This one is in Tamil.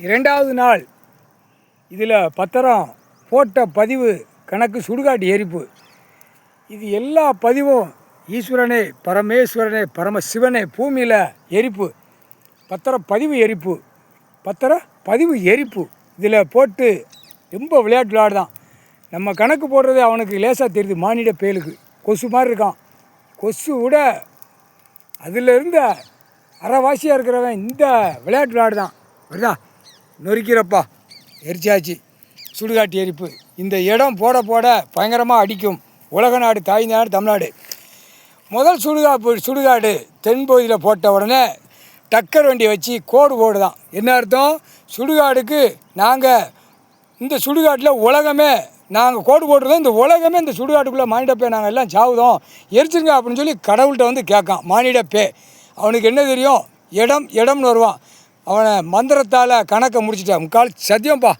இரண்டாவது நாள் இதில் பத்திரம் போட்ட பதிவு கணக்கு சுடுகாட்டு எரிப்பு. இது எல்லா பதிவும் ஈஸ்வரனே, பரமேஸ்வரனே, பரமசிவனே பூமியில் எரிப்பு. பத்திர பதிவு எரிப்பு, பத்திர பதிவு எரிப்பு இதில் போட்டு ரொம்ப விளையாட்டு விளையாடுதான். நம்ம கணக்கு போடுறது அவனுக்கு லேசாக தெரியுது. மானிட பேலுக்கு கொசு மாதிரி இருக்கான். கொசு விட அதில் இருந்த அரைவாசியாக இருக்கிறவன் இந்த விளையாட்டு விளையாடுதான். வருதா நொறுக்கிறப்பா எரிச்சாச்சு. சுடுகாட்டு எரிப்பு இந்த இடம் போட போட பயங்கரமாக அடிக்கும். உலக நாடு, தாய் நாடு தமிழ்நாடு. முதல் சுடுகாடு தென்பகுதியில் போட்ட உடனே டக்கர் வண்டியை வச்சு கோடு போடுதான். என்ன அர்த்தம்? சுடுகாடுக்கு நாங்கள் இந்த சுடுகாட்டில் உலகமே நாங்கள் கோடு போட்டுருந்தோம். இந்த உலகமே இந்த சுடுகாட்டுக்குள்ளே மானிடப்பே நாங்கள் எல்லாம் சாவுதோம், எரிச்சிருங்க அப்படின்னு சொல்லி கடவுள்கிட்ட வந்து கேட்கான். மானிடப்பே அவனுக்கு என்ன தெரியும்? இடம்னு வருவான். அவனை மந்திரத்தால் கணக்கை முடிச்சிட்டான். முக்கால் சத்தியம்ப்பா.